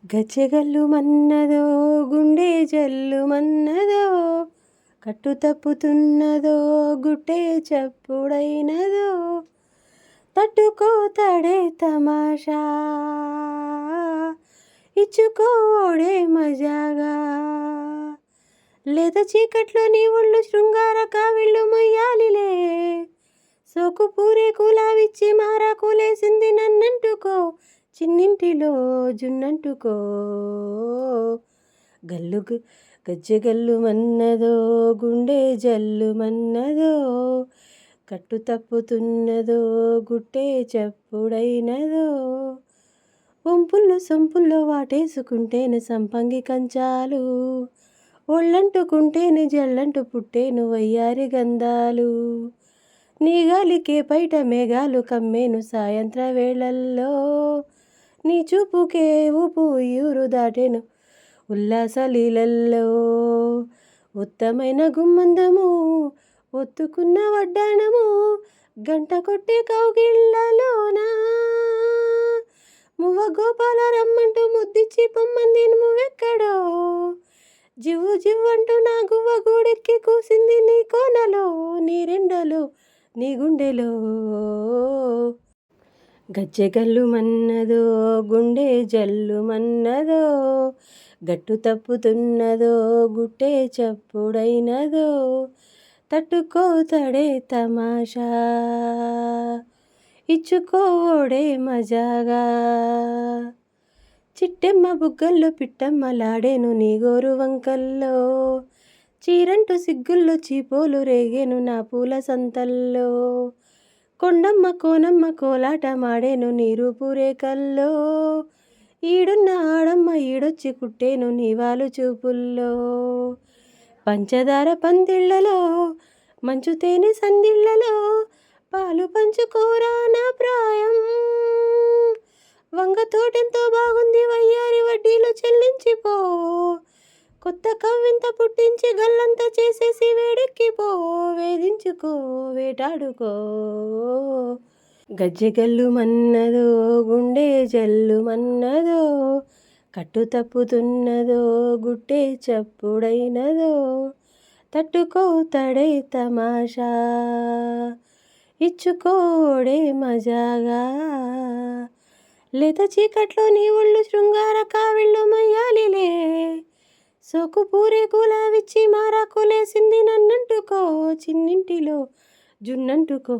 గజ్జెగల్లుమన్నదో గుండె జల్లుమన్నదో కట్టు తప్పుతున్నదో గుట్టే చప్పుడైనదో తట్టుకోతాడే తమాషా ఇచ్చుకోడే మజాగా లేత చీకట్లో నీ ఒళ్ళు శృంగార కావిళ్ళు మొయ్యాలిలే సోకు పూరే కూలావిచ్చి మారా కూలేసింది నన్నంటుకో చిన్నింటిలో జున్నంటుకో గజ్జెగల్లుమన్నదో గుండె జల్లుమన్నదో కట్టు తప్పుతున్నదో గుట్టే చప్పుడైనదో వంపుల్లో సొంపుల్లో వాటేసుకుంటేను సంపంగి కంచాలు ఒళ్ళంటుకుంటేను జల్లంటు పుట్టేను వయ్యారి గంధాలు నీ గాలికే బయట మేఘాలు కమ్మేను సాయంత్ర వేళల్లో నీ చూపుకే ఊపు ఊరు దాటెను ఉల్లాస లీలల్లో ఉత్తమైన గుమ్మందము ఒత్తుకున్న వడ్డాణము గంట కొట్టే కౌగిళ్ళలోనా మువ్వ గోపాల రమ్మంటూ ముద్దిచ్చి పొమ్మంది నువ్వెక్కడో జివ్వు జివ్వంటూ నా గువ్వ గూడెక్కి కూసింది నీ కోనలో నీ రెండలో నీ గుండెలో గజ్జెగల్లుమన్నదో గుండె జల్లుమన్నదో గట్టు తప్పుతున్నదో గుట్టే చప్పుడైనదో తట్టుకోతాడే తమాషా ఇచ్చుకోడే మజాగా చిట్టెమ్మ బుగ్గల్లో పిట్టమ్మలాడేను నీ గోరు వంకల్లో చీరంటూ సిగ్గుల్లో చీపోలు రేగేను నా పూల సంతల్లో కొండమ్మ కోనమ్మ కోలాట మాడేను నీ రూపు రేఖల్లో ఈడున్న ఆడమ్మ ఈడొచ్చి కుట్టేను నీవాలు చూపుల్లో పంచదార పందిళ్లలో మంచు తేనె సందిళ్లలో పాలు పంచుకోరా నా ప్రాయం వంగతోటెంతో బాగుంది వయ్యారి వడ్డీలు చెల్లించిపో కొత్త కవ్వింత పుట్టించి గల్లంతా చేసేసి వేడెక్కిపో వేధించుకో వేటాడుకో గజ్జెగల్లుమన్నదో గుండె జల్లుమన్నదో కట్టు తప్పుతున్నదో గుట్టే చప్పుడైనదో తట్టుకోతాడే తమాషా ఇచ్చుకోడే మజాగా లేత చీకట్లో నీ ఒళ్ళు శృంగార కావిళ్ళు మొయ్యాలిలే సోకు పూరే కూలావిచ్చి మారా కూలేసింది నన్నంటుకో చిన్నింటిలో జున్నంటుకో